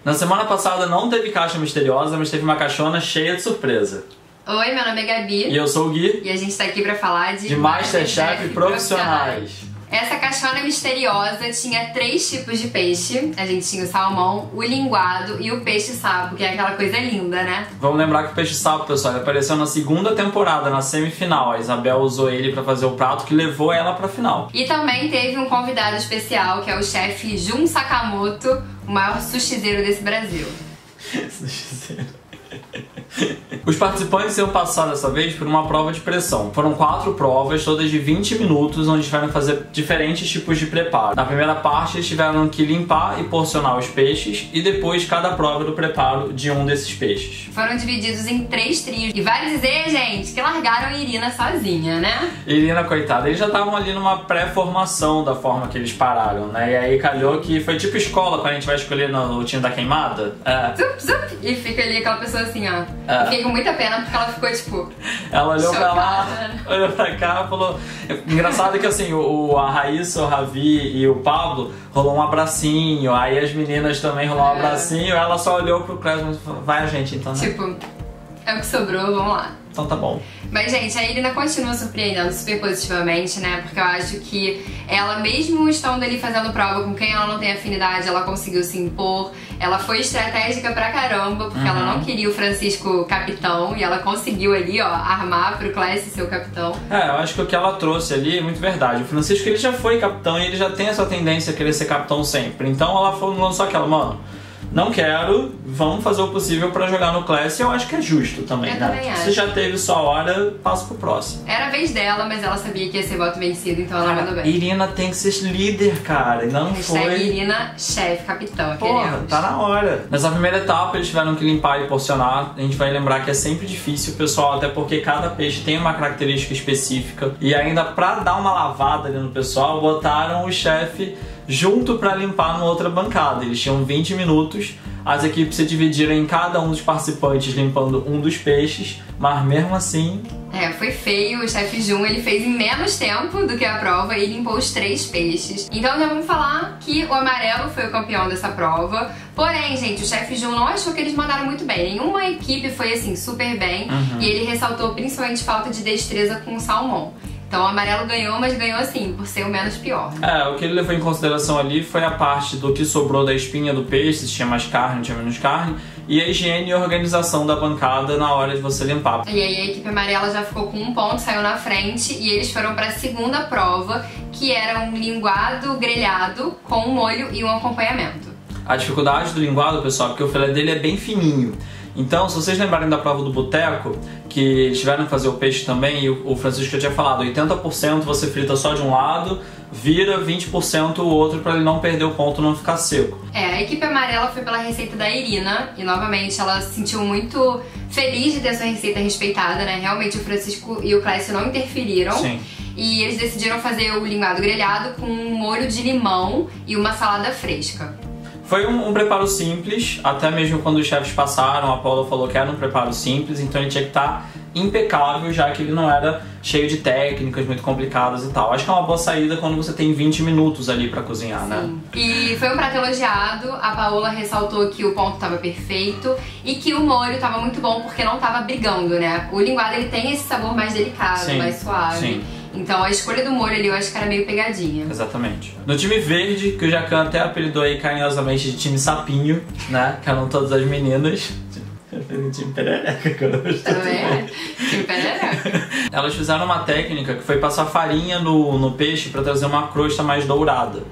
Na semana passada não teve caixa misteriosa, mas teve uma caixona cheia de surpresa. Oi, meu nome é Gabi. E eu sou o Gui. E a gente tá aqui pra falar de MasterChef Profissionais. Essa caixona misteriosa tinha 3 tipos de peixe. A gente tinha o salmão, o linguado e o peixe-sapo, que é aquela coisa linda, né? Vamos lembrar que o peixe-sapo, pessoal, ele apareceu na segunda temporada, na semifinal. A Isabel usou ele pra fazer o prato que levou ela pra final. E também teve um convidado especial, que é o chefe Jun Sakamoto, o maior sushizeiro desse Brasil. Sushizeiro. Os participantes iam passar dessa vez por uma prova de pressão. Foram 4 provas, todas de 20 minutos, onde tiveram que fazer diferentes tipos de preparo. Na primeira parte, eles tiveram que limpar e porcionar os peixes, e depois cada prova do preparo de um desses peixes. Foram divididos em 3 trios. E vale dizer, gente, que largaram a Irina sozinha, né? Irina, coitada, eles já estavam ali numa pré-formação da forma que eles pararam, né? E aí calhou que foi tipo escola, quando a gente vai escolher no time da queimada. Zup, zup, e fica ali aquela pessoa assim, ó. Fiquei com muita pena porque ela ficou, tipo... Ela olhou chocada, pra lá, né? olhou pra cá e falou... Engraçado que assim, a Raíssa, o Ravi e o Pablo rolou um abracinho. Aí as meninas também rolou um abracinho. Ela só olhou pro Clésio e falou, vai a gente então, né? Tipo, é o que sobrou, vamos lá. Então tá bom. Mas, gente, a Irina continua surpreendendo super positivamente, né? Porque eu acho que ela, mesmo estando ali fazendo prova com quem ela não tem afinidade, ela conseguiu se impor. Ela foi estratégica pra caramba, porque ela não queria o Francisco capitão. E ela conseguiu ali, ó, armar pro Clécio ser o capitão. Eu acho que o que ela trouxe ali é muito verdade. O Francisco, ele já foi capitão e ele já tem essa tendência a querer ser capitão sempre. Então ela lançou aquela, mano... Não quero, vamos fazer o possível pra jogar no Class, e eu acho que é justo também, eu né? Também acho. Se já teve sua hora, passa pro próximo. Era a vez dela, mas ela sabia que ia ser voto vencido, então ela mandou bem. Irina tem que ser líder, cara, e não Hashtag foi... Irina, chefe, capitão, Porra, queremos. tá na hora. Nessa primeira etapa eles tiveram que limpar e porcionar. A gente vai lembrar que é sempre difícil, pessoal, até porque cada peixe tem uma característica específica. E ainda pra dar uma lavada ali no pessoal, botaram o chefe junto pra limpar numa outra bancada. Eles tinham 20 minutos. As equipes se dividiram em cada um dos participantes limpando um dos peixes, mas mesmo assim... foi feio. O chefe Jun, ele fez em menos tempo do que a prova e limpou os 3 peixes. Então já vamos falar que o amarelo foi o campeão dessa prova. Porém, gente, o chefe Jun não achou que eles mandaram muito bem. Nenhuma equipe foi assim super bem. E ele ressaltou principalmente falta de destreza com o salmão. Então o amarelo ganhou, mas ganhou assim, por ser o menos pior. O que ele levou em consideração ali foi a parte do que sobrou da espinha do peixe, se tinha mais carne, tinha menos carne, e a higiene e organização da bancada na hora de você limpar. E aí a equipe amarela já ficou com 1 ponto, saiu na frente, e eles foram para a segunda prova, que era um linguado grelhado com um molho e um acompanhamento. A dificuldade do linguado, pessoal, porque o filé dele é bem fininho. Então, se vocês lembrarem da prova do boteco, que eles tiveram que fazer o peixe também, e o Francisco já tinha falado, 80% você frita só de um lado, vira 20% o outro para ele não perder o ponto, não ficar seco. A equipe amarela foi pela receita da Irina, e novamente ela se sentiu muito feliz de ter sua receita respeitada, né? Realmente o Francisco e o Clécio não interferiram. Sim. E eles decidiram fazer o linguado grelhado com um molho de limão e uma salada fresca. Foi um preparo simples, até mesmo quando os chefes passaram, a Paula falou que era um preparo simples, então ele tinha que estar impecável, já que ele não era cheio de técnicas muito complicadas e tal. Acho que é uma boa saída quando você tem 20 minutos ali pra cozinhar, né? E foi um prato elogiado, a Paola ressaltou que o ponto tava perfeito e que o molho tava muito bom porque não tava brigando, né? O linguado ele tem esse sabor mais delicado, mais suave. Sim. Então a escolha do molho ali eu acho que era meio pegadinha. Exatamente. No time verde, que o Jacan até apelidou aí carinhosamente de time sapinho, né? Que eram todas as meninas. Time perereca, que eu também. Time perereca. Elas fizeram uma técnica que foi passar farinha no peixe pra trazer uma crosta mais dourada.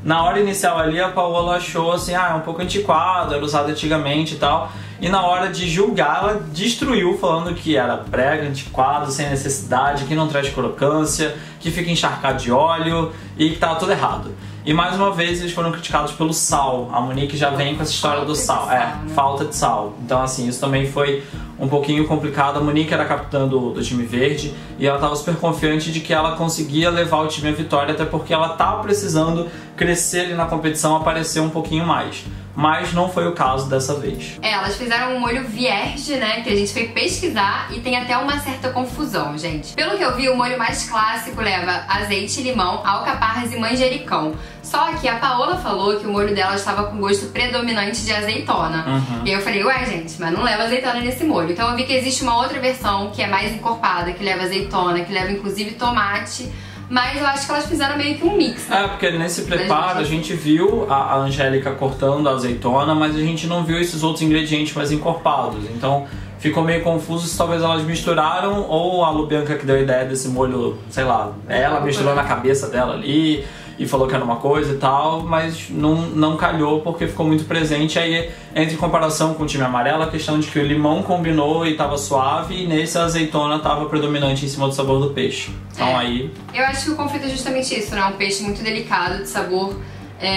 Na hora inicial ali, a Paola achou assim, é um pouco antiquado, era usado antigamente e tal. E na hora de julgar, ela destruiu, falando que era brega, antiquado, sem necessidade, que não traz crocância, que fica encharcado de óleo e que tava tudo errado. E mais uma vez eles foram criticados pelo sal. A Monique já vem com essa história do sal. Falta de sal. Então assim, isso também foi um pouquinho complicado. A Monique era a capitã do time verde e ela estava super confiante de que ela conseguia levar o time à vitória, até porque ela estava precisando crescer ali na competição, aparecer um pouquinho mais. mas não foi o caso dessa vez. Elas fizeram um molho vierge, né, que a gente foi pesquisar e tem até uma certa confusão, gente. Pelo que eu vi, o molho mais clássico leva azeite, limão, alcaparras e manjericão. Só que a Paola falou que o molho dela estava com gosto predominante de azeitona. E aí eu falei, ué, gente, mas não leva azeitona nesse molho. Então eu vi que existe uma outra versão que é mais encorpada, que leva azeitona, que leva inclusive tomate. Mas eu acho que elas fizeram meio que um mix. É, porque nesse preparo a gente viu a Angélica cortando a azeitona, mas a gente não viu esses outros ingredientes mais encorpados. Então ficou meio confuso se talvez elas misturaram ou a Lubianca que deu a ideia desse molho, sei lá, ela misturou na cabeça dela ali e falou que era uma coisa e tal, mas não calhou porque ficou muito presente. Aí entra em comparação com o time amarelo a questão de que o limão combinou e tava suave, e nesse a azeitona tava predominante em cima do sabor do peixe. Então aí... Eu acho que o conflito é justamente isso, né? Um peixe muito delicado, de sabor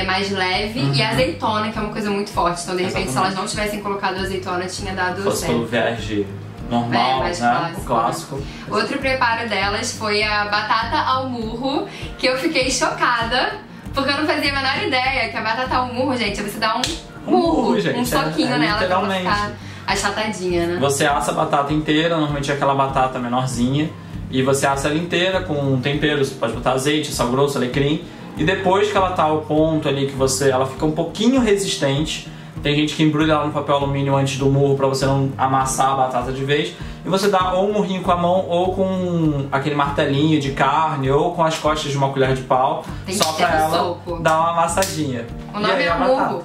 mais leve, e a azeitona, que é uma coisa muito forte. Então de repente se elas não tivessem colocado a azeitona, tinha dado fosse certo. Pelo vierge normal, mais né? clássico, O clássico. Né? Outro preparo delas foi a batata ao murro, que eu fiquei chocada, porque eu não fazia a menor ideia que a batata ao murro, gente, é você dar um murro, gente, um soquinho nela pra ela ficar achatadinha, né? Você assa a batata inteira, normalmente é aquela batata menorzinha, e você assa ela inteira com temperos, você pode botar azeite, sal grosso, alecrim, e depois que ela tá ao ponto ali que ela fica um pouquinho resistente. Tem gente que embrulha ela no papel alumínio antes do murro pra você não amassar a batata de vez. E você dá ou um murrinho com a mão, ou com aquele martelinho de carne, ou com as costas de uma colher de pau, só pra ela dar uma amassadinha. O nome é murro.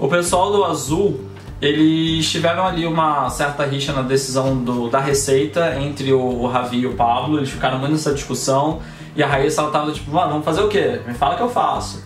O pessoal do Azul, eles tiveram ali uma certa rixa na decisão da receita entre o Ravi e o Pablo. Eles ficaram muito nessa discussão. E a Raíssa, ela tava tipo, mano, vamos fazer o quê? Me fala que eu faço.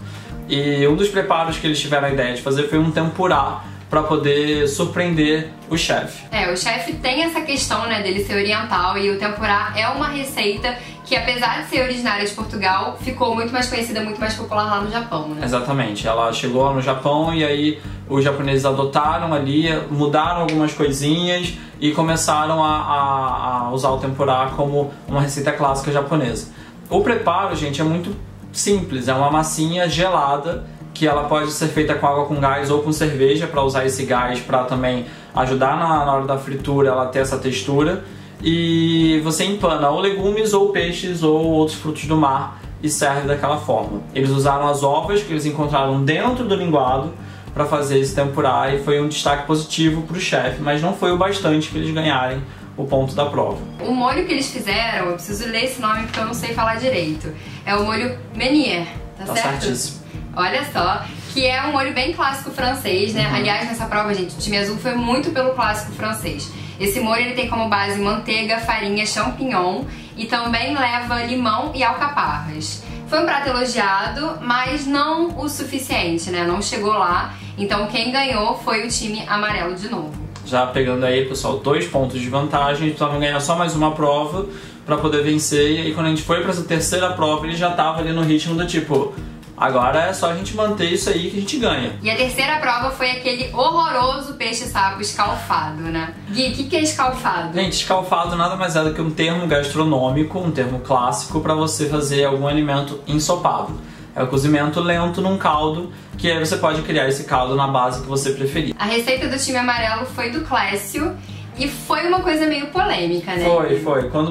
E um dos preparos que eles tiveram a ideia de fazer foi um tempurá para poder surpreender o chefe. O chefe tem essa questão, né, dele ser oriental, e o tempurá é uma receita que, apesar de ser originária de Portugal, ficou muito mais conhecida, muito mais popular lá no Japão, né? Exatamente, ela chegou lá no Japão e aí os japoneses adotaram ali, mudaram algumas coisinhas e começaram a usar o tempurá como uma receita clássica japonesa. O preparo, gente, é muito simples, é uma massinha gelada que ela pode ser feita com água com gás ou com cerveja, para usar esse gás para também ajudar na hora da fritura ela ter essa textura. E você empana ou legumes ou peixes ou outros frutos do mar e serve daquela forma. Eles usaram as ovas que eles encontraram dentro do linguado para fazer esse tempurá e foi um destaque positivo para o chefe, mas não foi o bastante para eles ganharem o ponto da prova. O molho que eles fizeram, eu preciso ler esse nome porque eu não sei falar direito, é o molho Meunier, tá certo? Certíssimo. Olha só, que é um molho bem clássico francês, né? Aliás, nessa prova, gente, o time azul foi muito pelo clássico francês. Esse molho ele tem como base manteiga, farinha, champignon e também leva limão e alcaparras. Foi um prato elogiado, mas não o suficiente, né? Não chegou lá. Então quem ganhou foi o time amarelo de novo. Já pegando aí, pessoal, 2 pontos de vantagem, então vamos ganhar só mais uma prova para poder vencer. E aí quando a gente foi para essa terceira prova, ele já tava ali no ritmo do tipo, agora é só a gente manter isso aí que a gente ganha. E a terceira prova foi aquele horroroso peixe-sapo escalfado, né? Gui, o que é escalfado? Gente, escalfado nada mais é do que um termo gastronômico, um termo clássico para você fazer algum alimento ensopado. É o cozimento lento num caldo, que aí você pode criar esse caldo na base que você preferir. A receita do time amarelo foi do Clécio. E foi uma coisa meio polêmica, né? Foi. Quando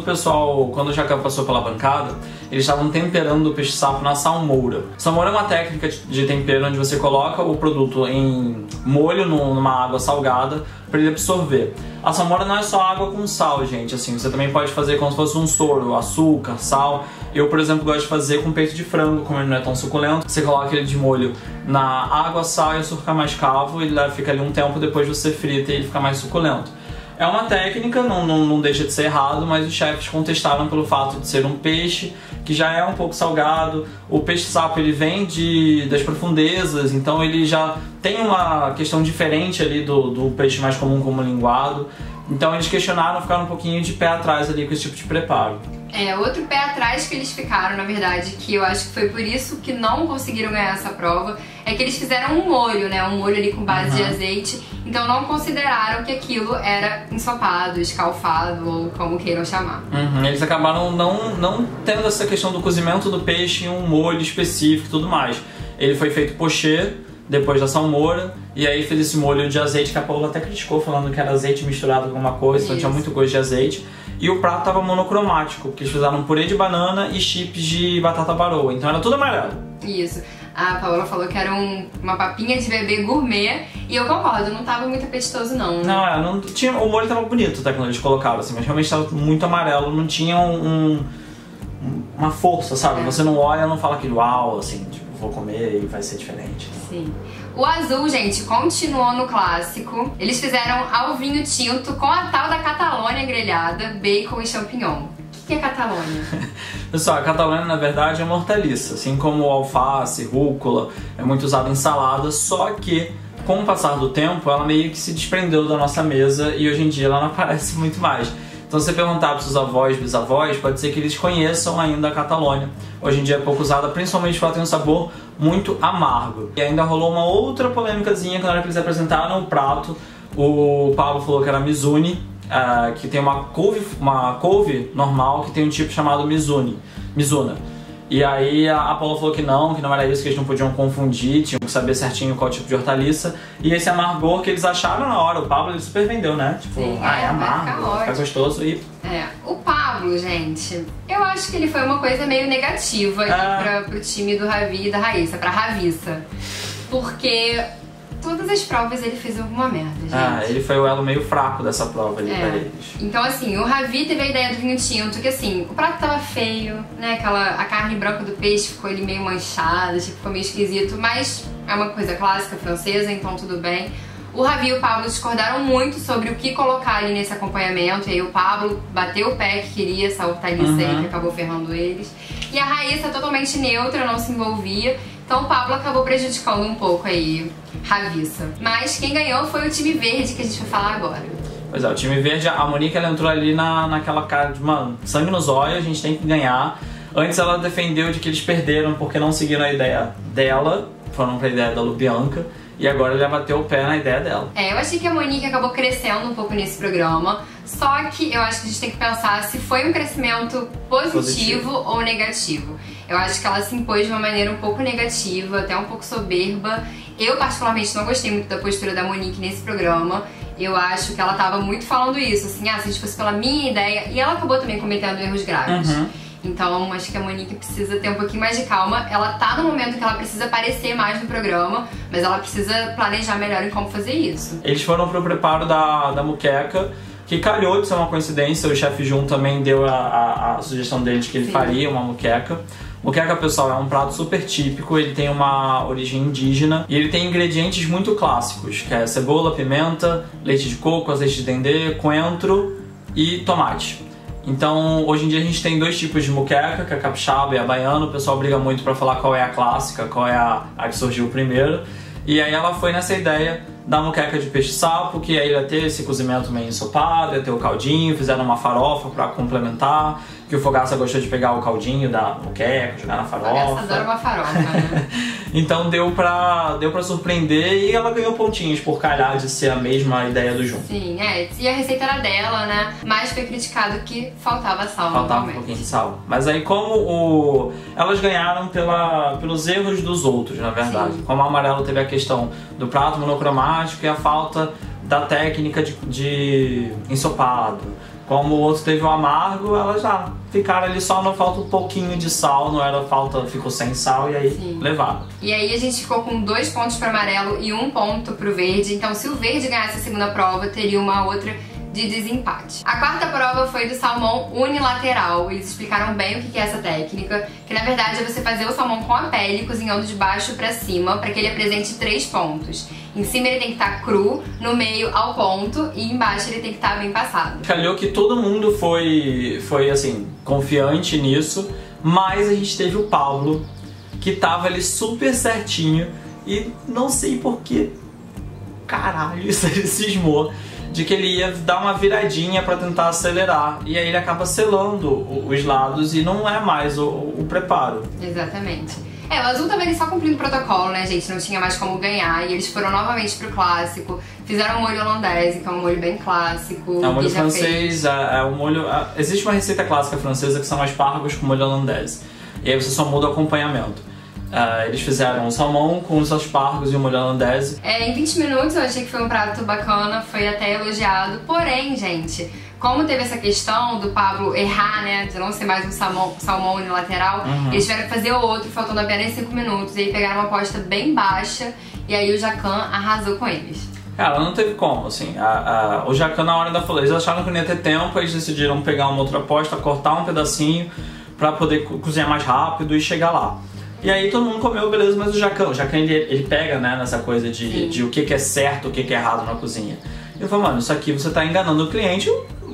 o Jacan passou pela bancada, eles estavam temperando o peixe-sapo na salmoura. Salmoura é uma técnica de tempero onde você coloca o produto em molho numa água salgada para ele absorver. A salmoura não é só água com sal, gente, assim, você também pode fazer como se fosse um soro, açúcar, sal. Eu, por exemplo, gosto de fazer com peito de frango, como ele não é tão suculento. Você coloca ele de molho na água, sal e açúcar mascavo, ele fica ali um tempo, depois você frita e ele fica mais suculento. É uma técnica, não deixa de ser errado, mas os chefes contestaram pelo fato de ser um peixe que já é um pouco salgado. O peixe-sapo ele vem das profundezas, então ele já tem uma questão diferente ali do peixe mais comum como linguado. Então eles questionaram, ficaram um pouquinho de pé atrás ali com esse tipo de preparo. Outro pé atrás que eles ficaram, na verdade, que eu acho que foi por isso que não conseguiram ganhar essa prova, é que eles fizeram um molho, né? Um molho ali com base de azeite, então não consideraram que aquilo era ensopado, escalfado ou como queiram chamar. Eles acabaram não tendo essa questão do cozimento do peixe em um molho específico e tudo mais. Ele foi feito pochê, depois da salmoura, e aí fez esse molho de azeite que a Paola até criticou, falando que era azeite misturado com alguma coisa, então tinha muito gosto de azeite. E o prato tava monocromático, porque eles fizeram um purê de banana e chips de batata baroa, então era tudo amarelo. Isso. A Paola falou que era uma papinha de bebê gourmet, e eu concordo, não tava muito apetitoso não. Não tinha, o molho tava bonito até quando eles colocaram, assim, mas realmente tava muito amarelo, não tinha uma força, sabe? Você não olha e não fala que uau, assim, tipo, vou comer e vai ser diferente. Sim. O azul, gente, continuou no clássico. Eles fizeram ao vinho tinto com a tal da Catalônia grelhada, bacon e champignon. O que é Catalônia? Pessoal, a Catalônia na verdade é uma hortaliça, assim como o alface, rúcula, é muito usada em salada, só que com o passar do tempo ela meio que se desprendeu da nossa mesa e hoje em dia ela não aparece muito mais. Então, se você perguntar para os seus avós, bisavós, pode ser que eles conheçam ainda a Catalônia. Hoje em dia é pouco usada, principalmente porque ela tem um sabor muito amargo. E ainda rolou uma outra polêmicazinha quando eles apresentaram o prato. O Pablo falou que era Mizune, que tem uma couve normal que tem um tipo chamado Mizuna. E aí a Paula falou que não era isso, que eles não podiam confundir, tinham que saber certinho qual tipo de hortaliça. E esse amargor que eles acharam na hora, o Pablo ele super vendeu, né? Tipo, sim, é amargo, fica gostoso e... O Pablo, gente, eu acho que ele foi uma coisa meio negativa aqui pro time do Ravi e da Raíssa, pra Ravissa. Porque todas as provas ele fez alguma merda, gente. Ele foi o elo meio fraco dessa prova ali pra eles. Então, assim, o Ravi teve a ideia do vinho tinto, que assim, o prato tava feio, né? A carne branca do peixe ficou ali meio manchada, tipo, ficou meio esquisito, mas é uma coisa clássica francesa, então tudo bem. O Ravi e o Pablo discordaram muito sobre o que colocar ali nesse acompanhamento, e aí o Pablo bateu o pé que queria essa hortaliça aí, que acabou ferrando eles. E a Raíssa, totalmente neutra, não se envolvia. Então o Pablo acabou prejudicando um pouco aí Ravissa. Mas quem ganhou foi o time verde, que a gente vai falar agora. Pois é, o time verde, a Monique ela entrou ali naquela cara de, mano, sangue nos olhos, a gente tem que ganhar. Antes ela defendeu de que eles perderam porque não seguiram a ideia dela, foram pra ideia da Lubianca. E agora ele bateu o pé na ideia dela. Eu achei que a Monique acabou crescendo um pouco nesse programa. Só que eu acho que a gente tem que pensar se foi um crescimento positivo ou negativo. Eu acho que ela se impôs de uma maneira um pouco negativa, até um pouco soberba. Eu particularmente não gostei muito da postura da Monique nesse programa. Eu acho que ela tava muito falando isso, assim, se a gente fosse pela minha ideia. E ela acabou também cometendo erros graves. Então, acho que a Monique precisa ter um pouquinho mais de calma. Ela tá no momento que ela precisa aparecer mais no programa, mas ela precisa planejar melhor em como fazer isso. Eles foram pro preparo da muqueca, que calhou de ser uma coincidência. O chefe Jun também deu a sugestão dele de que ele faria uma muqueca. Muqueca, pessoal, é um prato super típico, ele tem uma origem indígena e ele tem ingredientes muito clássicos, que é cebola, pimenta, leite de coco, azeite de dendê, coentro e tomate. Então, hoje em dia a gente tem dois tipos de muqueca, que é a capixaba e a baiana. O pessoal briga muito pra falar qual é a clássica, qual é a que surgiu primeiro. E aí ela foi nessa ideia da muqueca de peixe-sapo, que aí ia ter esse cozimento meio ensopado, ia ter o caldinho, fizeram uma farofa pra complementar, que o Fogaça gostou de pegar o caldinho da muqueca, jogar na farofa. O Fogaça adora uma farofa, né? Então deu pra surpreender e ela ganhou pontinhos por calhar de ser a mesma ideia do Jun. Sim, e a receita era dela, né? Mas foi criticado que faltava sal. Faltava um pouquinho de sal. Mas aí como elas ganharam pelos erros dos outros, na verdade. Sim. Como a Amarelo teve a questão do prato monocromático e a falta da técnica de ensopado. Como o outro teve o amargo, elas já ficaram ali só, não falta um pouquinho de sal, não era falta, ficou sem sal e aí levaram. E aí a gente ficou com 2 pontos para amarelo e 1 ponto pro verde, então se o verde ganhasse a segunda prova, teria uma outra de desempate. A quarta prova foi do salmão unilateral. Eles explicaram bem o que é essa técnica, que na verdade é você fazer o salmão com a pele, cozinhando de baixo pra cima, para que ele apresente 3 pontos. Em cima ele tem que estar cru, no meio ao ponto e embaixo ele tem que estar bem passado. Calhou que todo mundo foi assim, confiante nisso, mas a gente teve o Pablo, que tava ali super certinho e não sei por que caralho isso ele cismou de que ele ia dar uma viradinha pra tentar acelerar. E aí ele acaba selando os lados e não é mais o preparo. Exatamente. O azul tava ali só cumprindo o protocolo, né, gente? Não tinha mais como ganhar. E eles foram novamente pro clássico. Fizeram um molho holandês, que é um molho bem clássico. É um molho francês, é um molho... Existe uma receita clássica francesa que são aspargos com molho holandês. E aí você só muda o acompanhamento. Eles fizeram um salmão com os aspargos e o molho hollandaise. Em 20 minutos eu achei que foi um prato bacana, foi até elogiado. Porém, gente, como teve essa questão do Pablo errar, né, de não ser mais um salmão unilateral, eles tiveram que fazer outro, faltando apenas 5 minutos. E aí pegaram uma aposta bem baixa e aí o Jacan arrasou com eles. Cara, não teve como, assim. O Jacan na hora ainda falou, eles acharam que não ia ter tempo, eles decidiram pegar uma outra aposta, cortar um pedacinho pra poder cozinhar mais rápido e chegar lá. E aí todo mundo comeu, beleza, mas o Jacan ele pega, né, nessa coisa de o que é certo, o que é errado na cozinha. E eu falei, mano, isso aqui você tá enganando o cliente,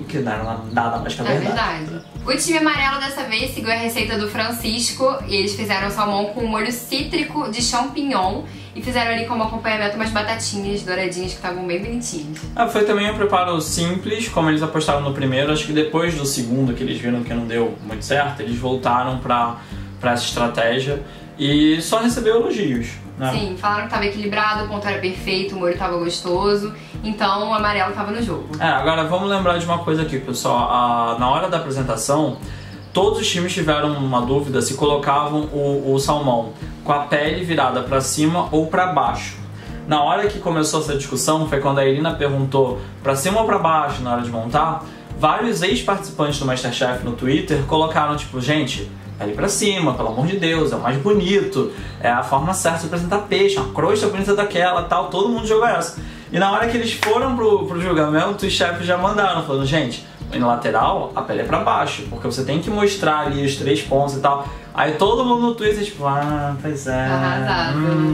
que não é nada mais que a verdade. É verdade. O time amarelo dessa vez seguiu a receita do Francisco e eles fizeram salmão com molho cítrico de champignon e fizeram ali como acompanhamento umas batatinhas douradinhas que estavam bem bonitinhas. Foi também um preparo simples, como eles apostaram no primeiro. Acho que depois do segundo, que eles viram que não deu muito certo, eles voltaram pra essa estratégia e só recebeu elogios, né? Sim, falaram que tava equilibrado, o ponto era perfeito, o molho tava gostoso, então o amarelo tava no jogo. Agora vamos lembrar de uma coisa aqui, pessoal. Na hora da apresentação, todos os times tiveram uma dúvida se colocavam o salmão com a pele virada para cima ou para baixo. Na hora que começou essa discussão, foi quando a Irina perguntou para cima ou para baixo na hora de montar. Vários ex-participantes do MasterChef no Twitter colocaram tipo, gente, pele pra cima, pelo amor de Deus, é o mais bonito, é a forma certa de apresentar peixe, uma crosta bonita daquela, tal, todo mundo jogou essa. E na hora que eles foram pro julgamento, os chefes já mandaram, falando, gente, na lateral, a pele é pra baixo, porque você tem que mostrar ali os 3 pontos e tal. Aí todo mundo no Twitter, tipo, pois é,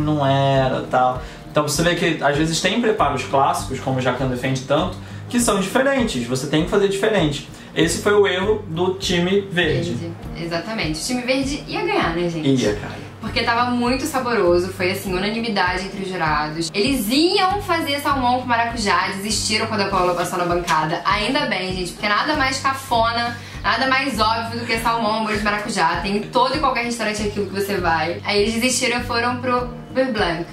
não era, tal. Então você vê que às vezes tem preparos clássicos, como o Jacan defende tanto, que são diferentes, você tem que fazer diferente. Esse foi o erro do time verde. Exatamente. O time verde ia ganhar, né, gente? Ia, cara. Porque tava muito saboroso, foi assim, unanimidade entre os jurados. Eles iam fazer salmão com maracujá, desistiram quando a Paola passou na bancada. Ainda bem, gente, porque nada mais cafona, nada mais óbvio do que salmão ao molho de maracujá. Tem em todo e qualquer restaurante aquilo que você vai. Aí eles desistiram e foram pro Beurre Blanc.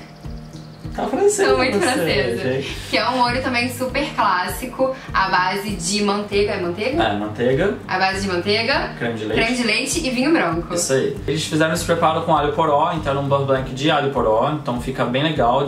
Tá francesa. Sou muito francesa. Que é um molho também super clássico, à base de manteiga. É manteiga? É, manteiga. À base de manteiga, creme de leite e vinho branco. Isso aí. Eles fizeram esse preparo com alho poró, então era um beurre blanc de alho poró, então fica bem legal,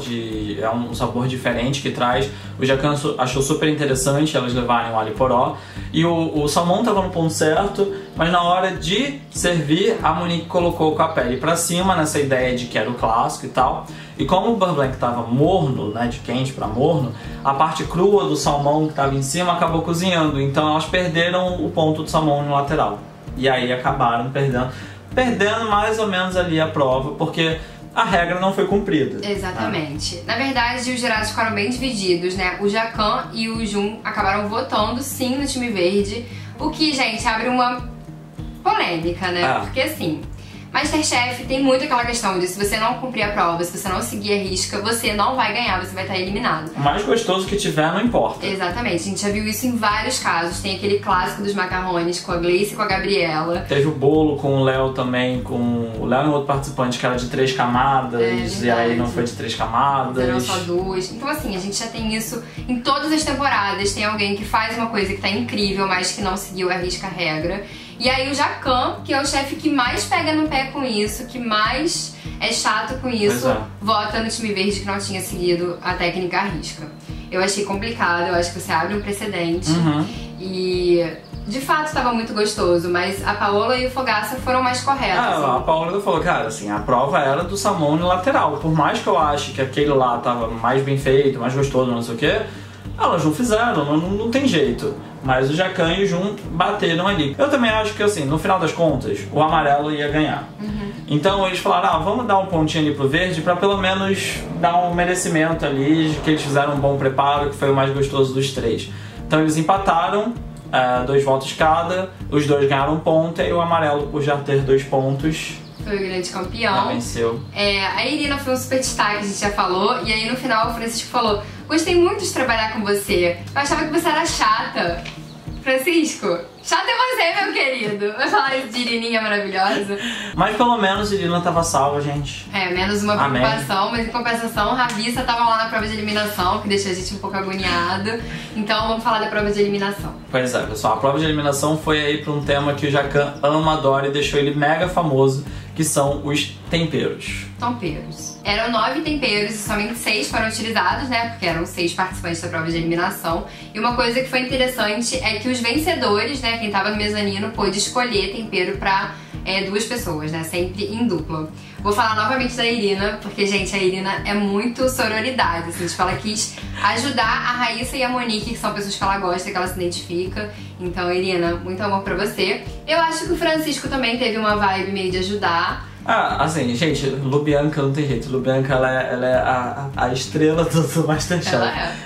é um sabor diferente que traz. O Jacan achou super interessante elas levarem o alho poró. E o salmão tava no ponto certo, mas na hora de servir, a Monique colocou com a pele pra cima, nessa ideia de que era o clássico e tal. E como o beurre blanc tava morno, né, de quente pra morno, a parte crua do salmão que tava em cima acabou cozinhando. Então elas perderam o ponto do salmão no lateral. E aí acabaram perdendo mais ou menos ali a prova, porque a regra não foi cumprida. Exatamente. Na verdade, os jurados ficaram bem divididos, né? O Jacan e o Jun acabaram votando sim no time verde, o que, gente, abre uma polêmica, né? Porque assim, MasterChef tem muito aquela questão de se você não cumprir a prova, se você não seguir a risca, você não vai ganhar, você vai estar eliminado. O mais gostoso que tiver não importa. Exatamente, a gente já viu isso em vários casos. Tem aquele clássico dos macarrones com a Gleice e com a Gabriela. Teve o bolo com o Léo também, com o Léo e um outro participante que era de 3 camadas, e aí não foi de 3 camadas. Eram só 2. Então assim, a gente já tem isso em todas as temporadas. Tem alguém que faz uma coisa que tá incrível, mas que não seguiu a risca a regra. E aí o Jacan, que é o chefe que mais pega no pé com isso, que mais é chato com isso, vota no time verde que não tinha seguido a técnica à risca. Eu achei complicado, eu acho que você abre um precedente. E de fato estava muito gostoso, mas a Paola e o Fogaça foram mais corretos. A Paola falou, cara, assim, a prova era do salmão no lateral. Por mais que eu ache que aquele lá tava mais bem feito, mais gostoso, não sei o que, elas não fizeram, não tem jeito. Mas o Jacan e o Jun bateram ali. Eu também acho que, assim, no final das contas, o amarelo ia ganhar. Então eles falaram, vamos dar um pontinho ali pro verde pra pelo menos dar um merecimento ali de que eles fizeram um bom preparo, que foi o mais gostoso dos 3. Então eles empataram, 2 votos cada, os 2 ganharam um ponto e o amarelo, por já ter 2 pontos, foi o grande campeão. Venceu. A Irina foi um super destaque, a gente já falou. E aí no final o Francisco falou, gostei muito de trabalhar com você. Eu achava que você era chata. O Francisco, chato é você, meu querido. Vai falar isso de Irininha maravilhosa. Mas pelo menos Irina tava salva, gente. É, menos uma preocupação, mas em compensação, Ravissa tava lá na prova de eliminação, que deixou a gente um pouco agoniado. Então vamos falar da prova de eliminação. Pois é, pessoal, a prova de eliminação foi aí pra um tema que o Jacan ama, adora e deixou ele mega famoso, que são os temperos. Temperos. Eram 9 temperos e somente 6 foram utilizados, né? Porque eram 6 participantes da prova de eliminação. E uma coisa que foi interessante é que os vencedores, né? Quem tava no mezanino pôde escolher tempero pra 2 pessoas, né? Sempre em dupla. Vou falar novamente da Irina, porque, gente, a Irina é muito sororidade, assim, tipo, ela quis ajudar a Raíssa e a Monique, que são pessoas que ela gosta, que ela se identifica. Então, Irina, muito amor pra você. Eu acho que o Francisco também teve uma vibe meio de ajudar. Ah, assim, gente, Lubianca não tem jeito. Lubianca, ela é a estrela do Masterchef.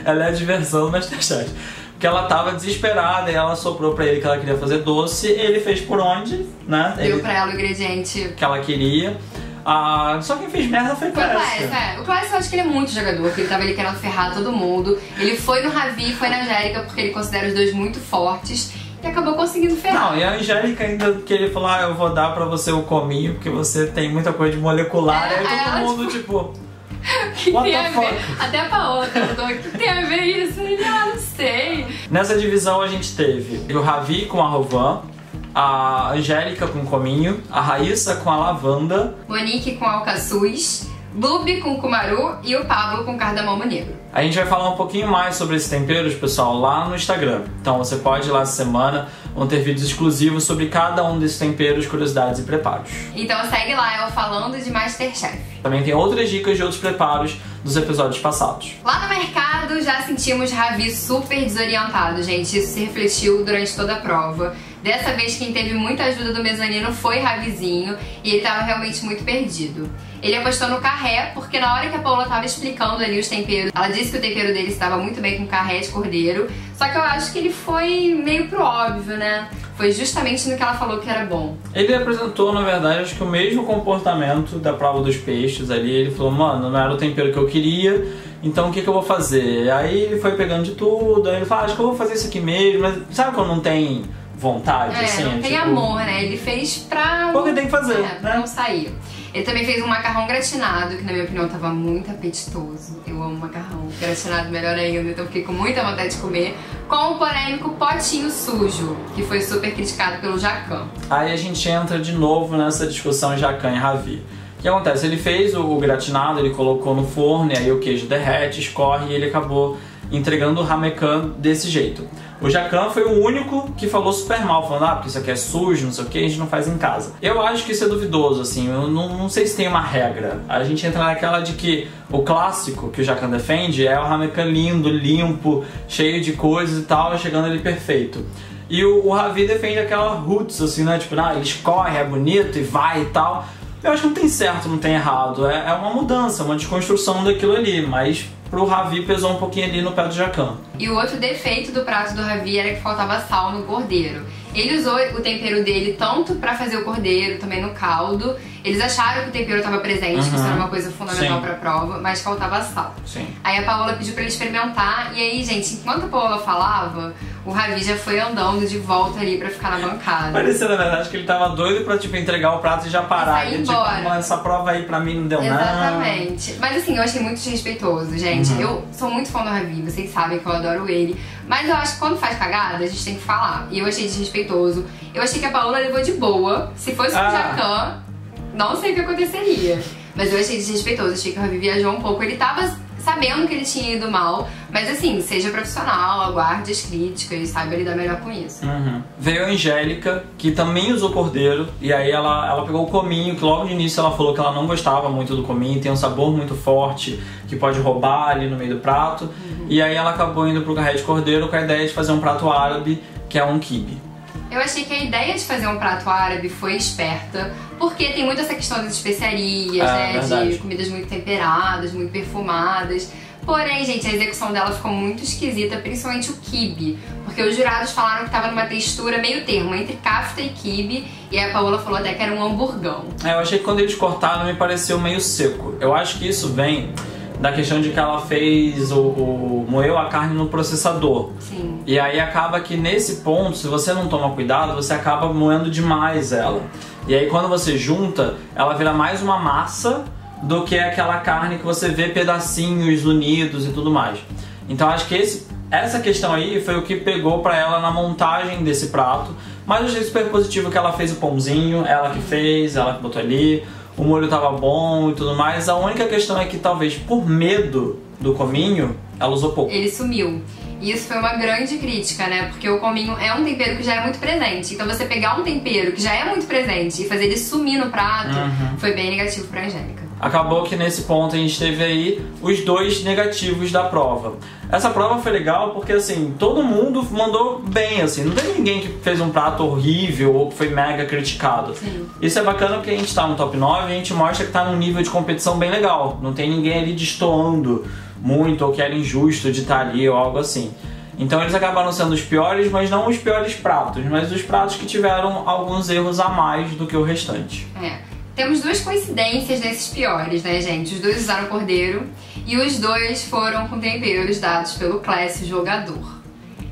Ela é a diversão do Masterchef. Porque ela tava desesperada e ela soprou pra ele que ela queria fazer doce. Ele fez por onde, né? Deu pra ela o ingrediente que ela queria. Só quem fez merda foi o Clécio. O Clécio, eu acho que ele é muito jogador, porque ele tava ali querendo ferrar todo mundo. Ele foi no Ravi e foi na Angélica, porque ele considera os dois muito fortes. E acabou conseguindo ferrar. Não, e a Angélica ainda que ele falou, eu vou dar pra você o cominho, porque você tem muita coisa de molecular. Aí todo mundo, tipo... que tem a ver? Até a Paola perguntou, o que tem a ver isso? Ele, não sei. Nessa divisão a gente teve o Ravi com a Rovan, a Angélica com o cominho, a Raíssa com a lavanda, Monique com alcaçuz, Lubi com cumaru e o Pablo com cardamomo negro. A gente vai falar um pouquinho mais sobre esses temperos, pessoal, lá no Instagram. Então você pode ir lá essa semana, vão ter vídeos exclusivos sobre cada um desses temperos, curiosidades e preparos. Então segue lá, eu falando de Masterchef. Também tem outras dicas de outros preparos dos episódios passados. Lá no mercado já sentimos Ravi super desorientado, gente. Isso se refletiu durante toda a prova. Dessa vez quem teve muita ajuda do mezanino foi Ravizinho e ele tava realmente muito perdido. Ele apostou no carré, porque na hora que a Paola tava explicando ali os temperos, ela disse que o tempero dele estava muito bem com carré de cordeiro, só que eu acho que ele foi meio pro óbvio, né? Foi justamente no que ela falou que era bom. Ele apresentou, na verdade, acho que o mesmo comportamento da prova dos peixes ali. Ele falou, mano, não era o tempero que eu queria, então o que eu vou fazer? Aí ele foi pegando de tudo, aí ele falou, acho que eu vou fazer isso aqui mesmo, mas sabe quando não tem vontade, assim? Não tem amor, né? Ele fez pra... porque tem que fazer, né? Pra não sair. Ele também fez um macarrão gratinado, que na minha opinião tava muito apetitoso. Eu amo macarrão gratinado, melhor ainda, então fiquei com muita vontade de comer. Com o polêmico potinho sujo, que foi super criticado pelo Jacan. Aí a gente entra de novo nessa discussão Jacan e Ravi. O que acontece? Ele fez o gratinado, ele colocou no forno, e aí o queijo derrete, escorre, e ele acabou entregando o ramecan desse jeito. O Jacan foi o único que falou super mal, falando, porque isso aqui é sujo, não sei o que, a gente não faz em casa. Eu acho que isso é duvidoso, assim, eu não sei se tem uma regra. A gente entra naquela de que o clássico que o Jacan defende é o ramecan lindo, limpo, cheio de coisas e tal, chegando ali perfeito. E o Ravi defende aquela roots, assim, né, tipo, ele escorre, é bonito e vai e tal. Eu acho que não tem certo, não tem errado, é uma mudança, uma desconstrução daquilo ali, mas... pro Ravi pesou um pouquinho ali no pé do Jacan. E o outro defeito do prato do Ravi era que faltava sal no cordeiro. Ele usou o tempero dele tanto pra fazer o cordeiro, também no caldo. Eles acharam que o tempero estava presente, que isso era uma coisa fundamental pra prova, mas faltava sal. Sim. Aí a Paola pediu pra ele experimentar, e aí, gente, enquanto a Paola falava, o Ravi já foi andando de volta ali pra ficar na bancada. Parecia, na verdade, que ele tava doido pra, entregar o prato e já parar. E sair embora. Tipo, essa prova aí pra mim não deu nada. Exatamente. Mas assim, eu achei muito desrespeitoso, gente. Eu sou muito fã do Ravi, vocês sabem que eu adoro ele. Mas eu acho que quando faz cagada, a gente tem que falar. E eu achei desrespeitoso. Eu achei que a Paola levou de boa. Se fosse o Jacan, não sei o que aconteceria. Mas eu achei desrespeitoso. Achei que o Ravi viajou um pouco. Ele tava sabendo que ele tinha ido mal. Mas assim, seja profissional, aguarde as críticas, saiba lidar melhor com isso. Veio a Angélica, que também usou cordeiro. E aí ela pegou o cominho, que logo de início ela falou que ela não gostava muito do cominho. Tem um sabor muito forte, que pode roubar ali no meio do prato. E aí ela acabou indo pro carré de cordeiro com a ideia de fazer um prato árabe, que é um quibe. Eu achei que a ideia de fazer um prato árabe foi esperta, porque tem muito essa questão das especiarias, né? Verdade. De comidas muito temperadas, muito perfumadas. Porém, gente, a execução dela ficou muito esquisita, principalmente o quibe. Porque os jurados falaram que tava numa textura meio termo, entre kafta e quibe. E a Paola falou até que era um hamburgão. Eu achei que quando eles cortaram me pareceu meio seco. Eu acho que isso vem da questão de que ela fez moeu a carne no processador. Sim. E aí acaba que nesse ponto, se você não toma cuidado, você acaba moendo demais ela. E aí quando você junta, ela vira mais uma massa do que aquela carne que você vê pedacinhos unidos e tudo mais. Então acho que essa questão aí foi o que pegou pra ela na montagem desse prato. Mas eu achei super positivo que ela fez o pãozinho, ela que fez, ela que botou ali. O molho tava bom e tudo mais. A única questão é que talvez por medo do cominho, ela usou pouco. Ele sumiu. E isso foi uma grande crítica, né? Porque o cominho é um tempero que já é muito presente. Então você pegar um tempero que já é muito presente e fazer ele sumir no prato, foi bem negativo pra Angélica. Acabou que nesse ponto a gente teve aí os 2 negativos da prova. Essa prova foi legal porque, assim, todo mundo mandou bem, assim. Não teve ninguém que fez um prato horrível ou que foi mega criticado. Sim. Isso é bacana porque a gente tá no top 9 e a gente mostra que tá num nível de competição bem legal. Não tem ninguém ali destoando muito ou que era injusto de estar ali ou algo assim. Então eles acabaram sendo os piores, mas não os piores pratos, mas os pratos que tiveram alguns erros a mais do que o restante. Temos 2 coincidências nesses piores, né, gente? Os 2 usaram cordeiro e os 2 foram com temperos dados pelo Clécio jogador.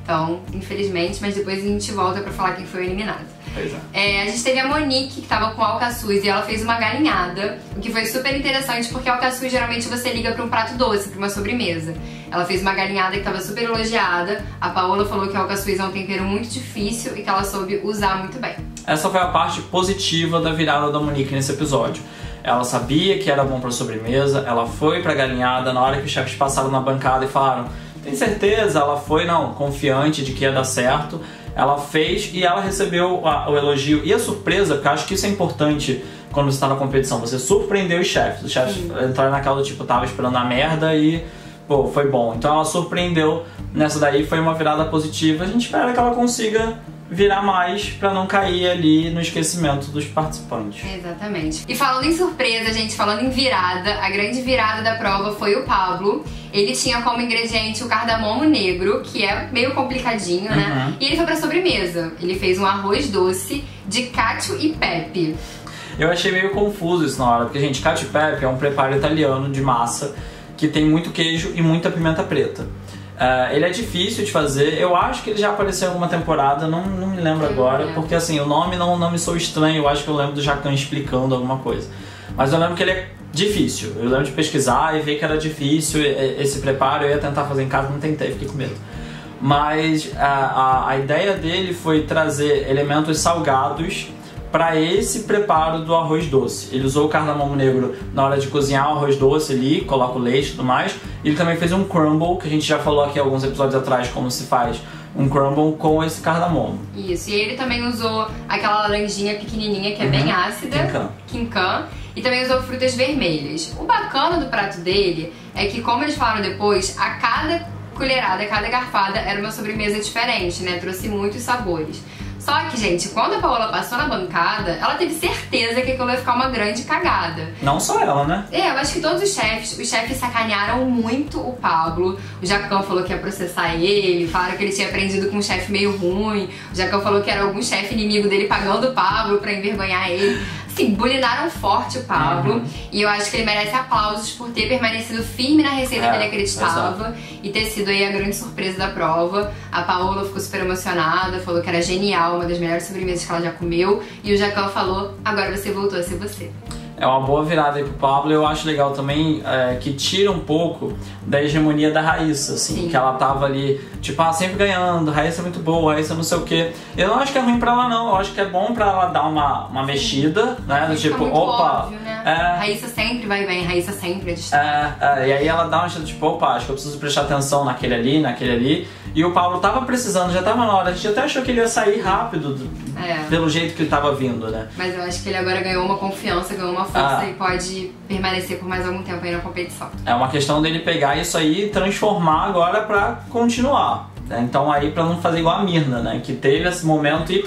Então, infelizmente, mas depois a gente volta pra falar quem foi eliminado. Pois é. A gente teve a Monique, que tava com alcaçuz, e ela fez uma galinhada, o que foi super interessante, porque alcaçuz geralmente você liga pra um prato doce, pra uma sobremesa. Ela fez uma galinhada que tava super elogiada. A Paola falou que o alcaçuz é um tempero muito difícil e que ela soube usar muito bem. Essa foi a parte positiva da virada da Monique nesse episódio. Ela sabia que era bom pra sobremesa, ela foi pra galinhada, na hora que os chefes passaram na bancada e falaram: tem certeza? Ela foi, não, confiante de que ia dar certo. Ela fez e ela recebeu o elogio e a surpresa, porque eu acho que isso é importante quando você está na competição. Você surpreendeu os chefes. Os chefes entraram naquela do tipo, tava esperando a merda e, pô, foi bom. Então ela surpreendeu nessa daí, foi uma virada positiva. A gente espera que ela consiga virar mais pra não cair ali no esquecimento dos participantes. Exatamente. E falando em surpresa, gente, falando em virada, a grande virada da prova foi o Pablo. Ele tinha como ingrediente o cardamomo negro, que é meio complicadinho, né? E ele foi pra sobremesa. Ele fez um arroz doce de cacio e pepe. Eu achei meio confuso isso na hora, porque, gente, cacio e pepe é um preparo italiano de massa que tem muito queijo e muita pimenta preta. Ele é difícil de fazer, eu acho que ele já apareceu em alguma temporada, não me lembro agora, porque assim, o nome não me soa estranho, eu acho que eu lembro do Jacan explicando alguma coisa. Mas eu lembro que ele é difícil, eu lembro de pesquisar e ver que era difícil esse preparo, eu ia tentar fazer em casa, não tentei, fiquei com medo. Mas a ideia dele foi trazer elementos salgados para esse preparo do arroz doce. Ele usou o cardamomo negro na hora de cozinhar o arroz doce ali, coloca o leite e tudo mais. Ele também fez um crumble, que a gente já falou aqui alguns episódios atrás como se faz um crumble com esse cardamomo. Isso, e ele também usou aquela laranjinha pequenininha que é bem ácida, quincan, e também usou frutas vermelhas. O bacana do prato dele é que, como eles falaram depois, a cada colherada, a cada garfada era uma sobremesa diferente, né? Trouxe muitos sabores. Só que, gente, quando a Paola passou na bancada, ela teve certeza que aquilo ia ficar uma grande cagada. Não só ela, né? Eu acho que todos os chefes sacanearam muito o Pablo. O Jacan falou que ia processar ele, falaram que ele tinha aprendido com um chefe meio ruim. O Jacan falou que era algum chefe inimigo dele pagando o Pablo pra envergonhar ele. Assim, bulinaram forte o Pablo. E eu acho que ele merece aplausos por ter permanecido firme na receita que ele acreditava. E ter sido aí a grande surpresa da prova. A Paola ficou super emocionada, falou que era genial, uma das melhores sobremesas que ela já comeu. E o Jacan falou: agora você voltou a ser você. É uma boa virada aí pro Pablo. Eu acho legal também que tira um pouco da hegemonia da Raíssa, assim. Que ela tava ali, tipo, sempre ganhando, Raíssa é muito boa, Raíssa não sei o quê. Eu não acho que é ruim pra ela, não. Eu acho que é bom pra ela dar uma mexida, né? Do tipo, opa... Óbvio, né? Raíssa sempre vai bem, Raíssa sempre é destaque. E aí ela dá uma mexida, tipo, opa, acho que eu preciso prestar atenção naquele ali. E o Pablo tava precisando, já tava na hora. A gente até achou que ele ia sair rápido, pelo jeito que ele tava vindo, né? Mas eu acho que ele agora ganhou uma confiança, ganhou uma força e pode permanecer por mais algum tempo aí na competição. É uma questão dele pegar isso aí e transformar agora pra continuar. Né? Então aí pra não fazer igual a Mirna, né? Que teve esse momento e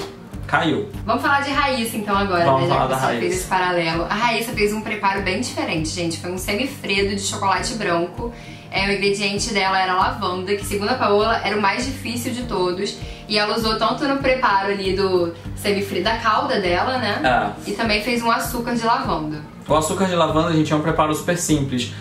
caiu. Vamos falar de Raíssa então agora, Vamos né? falar Já que da você fez esse paralelo. A Raíssa fez um preparo bem diferente, gente. Foi um semifredo de chocolate branco. O ingrediente dela era lavanda, que segundo a Paola era o mais difícil de todos. E ela usou tanto no preparo ali do semifredo da calda dela, né? E também fez um açúcar de lavanda. O açúcar de lavanda, gente, é um preparo super simples.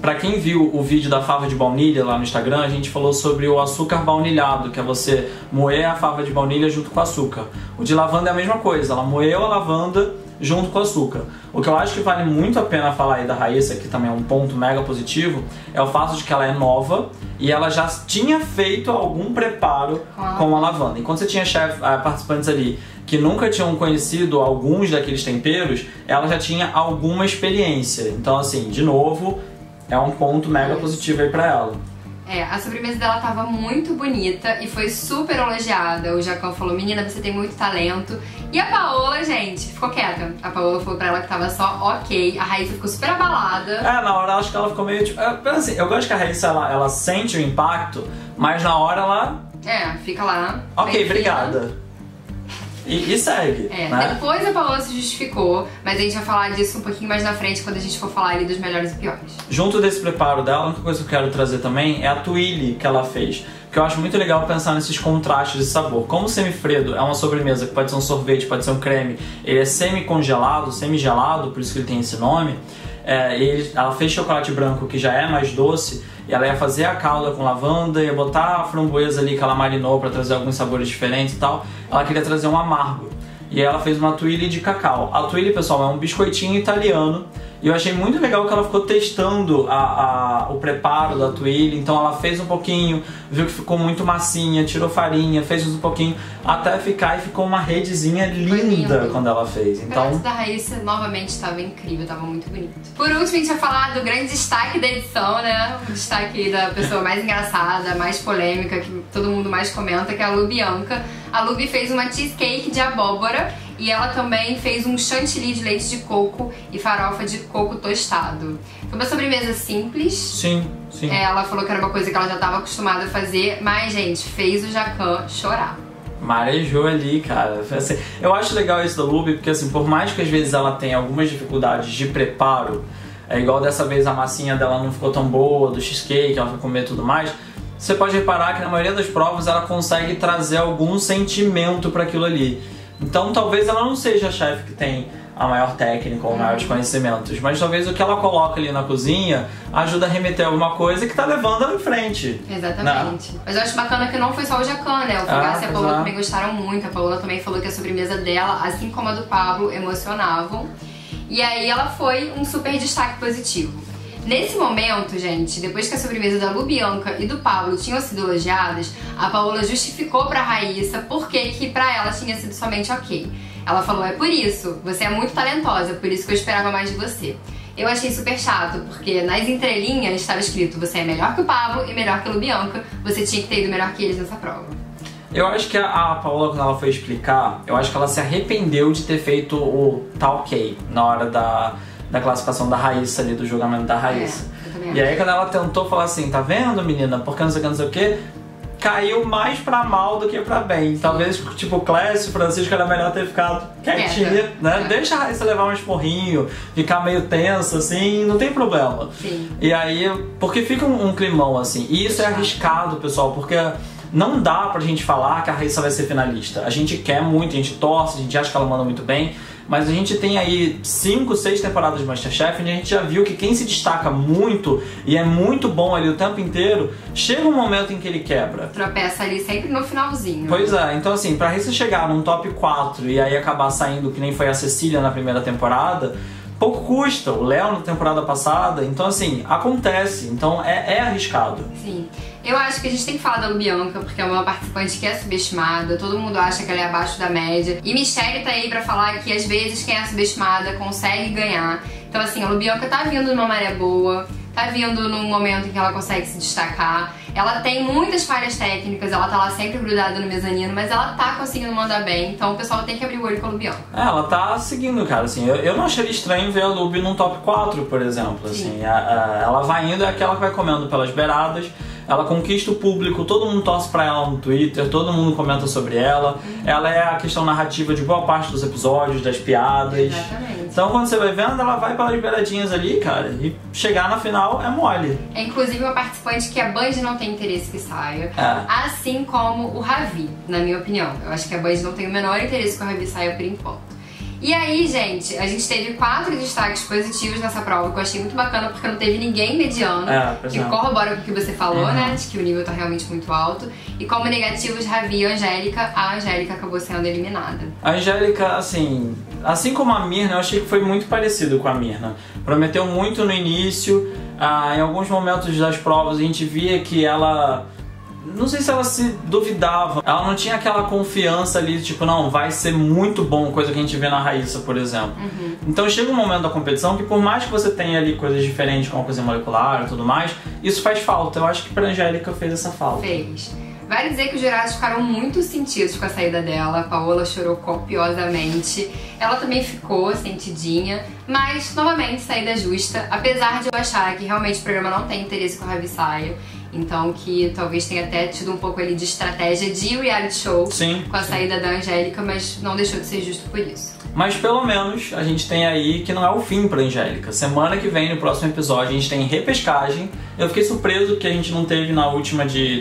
Pra quem viu o vídeo da fava de baunilha lá no Instagram, a gente falou sobre o açúcar baunilhado, que é você moer a fava de baunilha junto com o açúcar. O de lavanda é a mesma coisa, ela moeu a lavanda junto com o açúcar. O que eu acho que vale muito a pena falar aí da Raíssa, que também é um ponto mega positivo, é o fato de que ela é nova e ela já tinha feito algum preparo com a lavanda. Enquanto você tinha participantes ali que nunca tinham conhecido alguns daqueles temperos, ela já tinha alguma experiência. Então, assim, de novo, é um ponto mega positivo aí pra ela. A sobremesa dela tava muito bonita e foi super elogiada. O Jacão falou, menina, você tem muito talento. E a Paola, gente, ficou quieta. A Paola falou pra ela que tava só ok. A Raíssa ficou super abalada. Na hora acho que ela ficou meio tipo... assim, eu gosto que a Raíssa, ela sente o impacto, mas na hora ela... fica lá. Ok, obrigada. E segue, né? Depois a Paola se justificou, mas a gente vai falar disso um pouquinho mais na frente quando a gente for falar ali dos melhores e piores. Junto desse preparo dela, a única coisa que eu quero trazer também é a tuile que ela fez. Porque eu acho muito legal pensar nesses contrastes de sabor. Como o semifredo é uma sobremesa que pode ser um sorvete, pode ser um creme, ele é semi-congelado, semi-gelado, por isso que ele tem esse nome. Ela fez chocolate branco que já é mais doce, e ela ia fazer a calda com lavanda, ia botar a framboesa ali que ela marinou para trazer alguns sabores diferentes e tal. Ela queria trazer um amargo. E ela fez uma tuile de cacau. A tuile, pessoal, é um biscoitinho italiano. E eu achei muito legal que ela ficou testando o preparo da tuile. Então ela fez um pouquinho, viu que ficou muito massinha, tirou farinha, fez um pouquinho, até ficar e ficou uma redezinha linda quando ela fez. Então, o prato da Raíssa novamente estava incrível, estava muito bonito. Por último, a gente vai falar do grande destaque da edição, né? O destaque da pessoa mais engraçada, mais polêmica, que todo mundo mais comenta, que é a Lu Bianca. A Lu fez uma cheesecake de abóbora e ela também fez um chantilly de leite de coco e farofa de coco tostado. Foi uma sobremesa simples. Sim. Ela falou que era uma coisa que ela já estava acostumada a fazer, mas, gente, fez o Jacan chorar. Marejou ali, cara. Assim, eu acho legal isso da Lubi, porque assim, por mais que às vezes ela tenha algumas dificuldades de preparo, igual dessa vez a massinha dela não ficou tão boa, do cheesecake, ela foi comer tudo mais, você pode reparar que na maioria das provas ela consegue trazer algum sentimento para aquilo ali. Então talvez ela não seja a chefe que tem a maior técnica ou maiores conhecimentos, mas talvez o que ela coloca ali na cozinha ajuda a remeter alguma coisa que tá levando ela em frente. Exatamente. Mas eu acho bacana que não foi só o Jacan, né? O Fogaça e a Paola também gostaram muito. A Paola também falou que a sobremesa dela, assim como a do Pablo, emocionavam. E aí ela foi um super destaque positivo. Nesse momento, gente, depois que a sobremesa da Lu Bianca e do Pablo tinham sido elogiadas, a Paola justificou pra Raíssa por que pra ela tinha sido somente ok. Ela falou, é por isso, você é muito talentosa, por isso que eu esperava mais de você. Eu achei super chato, porque nas entrelinhas estava escrito, você é melhor que o Pablo e melhor que a Lu Bianca, você tinha que ter ido melhor que eles nessa prova. Eu acho que a Paola, quando ela foi explicar, eu acho que ela se arrependeu de ter feito o tá ok na hora da classificação da Raíssa ali, do julgamento da Raíssa. E aí quando ela tentou falar assim, tá vendo, menina, porque não sei o que, caiu mais pra mal do que pra bem. Talvez, tipo, o Clécio, o Francisco, era melhor ter ficado quietinha, né? Deixa a Raíssa levar um esporrinho, ficar meio tensa, assim, não tem problema. Sim. E aí, porque fica um climão, assim. E isso é arriscado, pessoal, porque não dá pra gente falar que a Raíssa vai ser finalista. A gente quer muito, a gente torce, a gente acha que ela manda muito bem, mas a gente tem aí 5, 6 temporadas de Masterchef e a gente já viu que quem se destaca muito e é muito bom ali o tempo inteiro, chega um momento em que ele quebra. Tropeça ali sempre no finalzinho. Pois é, então assim, pra Raíssa chegar num top 4 e aí acabar saindo que nem foi a Cecília na primeira temporada, pouco custa, o Léo na temporada passada, então assim, acontece, então é arriscado. Sim. Eu acho que a gente tem que falar da Lu Bianca, porque é uma participante que é subestimada, todo mundo acha que ela é abaixo da média. E Michelle tá aí pra falar que às vezes quem é subestimada consegue ganhar. Então assim, a Lu Bianca tá vindo numa maré boa, tá vindo num momento em que ela consegue se destacar. Ela tem muitas falhas técnicas, ela tá lá sempre grudada no mezanino, mas ela tá conseguindo mandar bem, então o pessoal tem que abrir o olho com a Lu Bianca. Ela tá seguindo, cara, assim, eu não acharia estranho ver a Lubi num top 4, por exemplo, assim, ela vai indo, é aquela que vai comendo pelas beiradas, ela conquista o público, todo mundo torce pra ela no Twitter, todo mundo comenta sobre ela, ela é a questão narrativa de boa parte dos episódios, das piadas. Exatamente. Então quando você vai vendo, ela vai pelas beiradinhas ali, cara, e chegar na final é mole. É inclusive uma participante que a Band não tem interesse que saia, assim como o Ravi, na minha opinião. Eu acho que a Band não tem o menor interesse que o Ravi saia por enquanto. E aí, gente, a gente teve 4 destaques positivos nessa prova, que eu achei muito bacana, porque não teve ninguém mediano, que corrobora com o que você falou, né, de que o nível tá realmente muito alto. E como negativos, Ravi e Angélica, a Angélica acabou sendo eliminada. A Angélica, assim como a Mirna, eu achei que foi muito parecido com a Mirna. Prometeu muito no início, em alguns momentos das provas a gente via que ela... Não sei se ela se duvidava, ela não tinha aquela confiança ali, tipo, não, vai ser muito bom, coisa que a gente vê na Raíssa, por exemplo. Então chega um momento da competição que por mais que você tenha ali coisas diferentes, como a coisa molecular e tudo mais, isso faz falta. Eu acho que pra Angélica fez essa falta. Fez. Vale dizer que os jurados ficaram muito sentidos com a saída dela, a Paola chorou copiosamente, ela também ficou sentidinha, mas, novamente, saída justa, apesar de eu achar que realmente o programa não tem interesse com a Ravi saia, então que talvez tenha até tido um pouco ali de estratégia de reality show com a saída da Angélica, mas não deixou de ser justo por isso. Mas pelo menos a gente tem aí que não é o fim pra Angélica. Semana que vem, no próximo episódio, a gente tem repescagem. Eu fiquei surpreso que a gente não teve na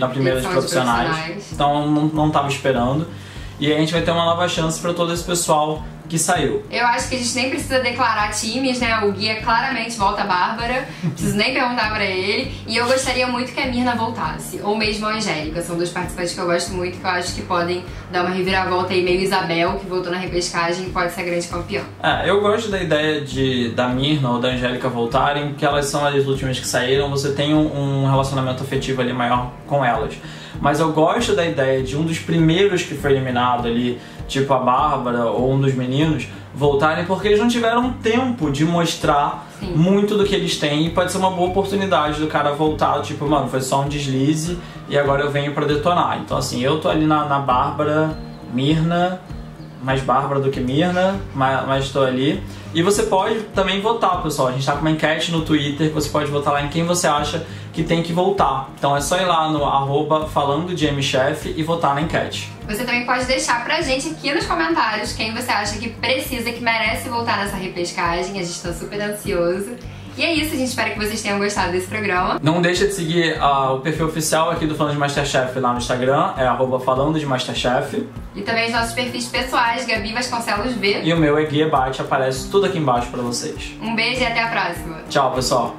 primeira de profissionais. Então não tava esperando. E aí a gente vai ter uma nova chance pra todo esse pessoal que saiu. Eu acho que a gente nem precisa declarar times, né? O Guia claramente volta a Bárbara, não preciso nem perguntar pra ele. E eu gostaria muito que a Mirna voltasse, ou mesmo a Angélica. São 2 participantes que eu gosto muito, que eu acho que podem dar uma reviravolta aí, meio Isabel, que voltou na repescagem e pode ser a grande campeã. Eu gosto da ideia da Mirna ou da Angélica voltarem, porque elas são as últimas que saíram, você tem um relacionamento afetivo ali maior com elas. Mas eu gosto da ideia de um dos primeiros que foi eliminado ali, tipo a Bárbara ou um dos meninos, voltarem porque eles não tiveram tempo de mostrar muito do que eles têm e pode ser uma boa oportunidade do cara voltar, tipo, mano, foi só um deslize e agora eu venho pra detonar. Então assim, eu tô ali na Bárbara, Mirna, mais Bárbara do que Mirna, mas tô ali. E você pode também votar, pessoal. A gente tá com uma enquete no Twitter, você pode votar lá em quem você acha que tem que voltar. Então é só ir lá no @falandodmchef e votar na enquete. Você também pode deixar pra gente aqui nos comentários quem você acha que precisa, que merece voltar nessa repescagem. A gente tá super ansioso. E é isso, a gente espera que vocês tenham gostado desse programa. Não deixa de seguir o perfil oficial aqui do Falando de Masterchef lá no Instagram, é @falandodemasterchef. E também os nossos perfis pessoais, Gabi Vasconcelos V. E o meu é Guia Bate, aparece tudo aqui embaixo pra vocês. Um beijo e até a próxima. Tchau, pessoal.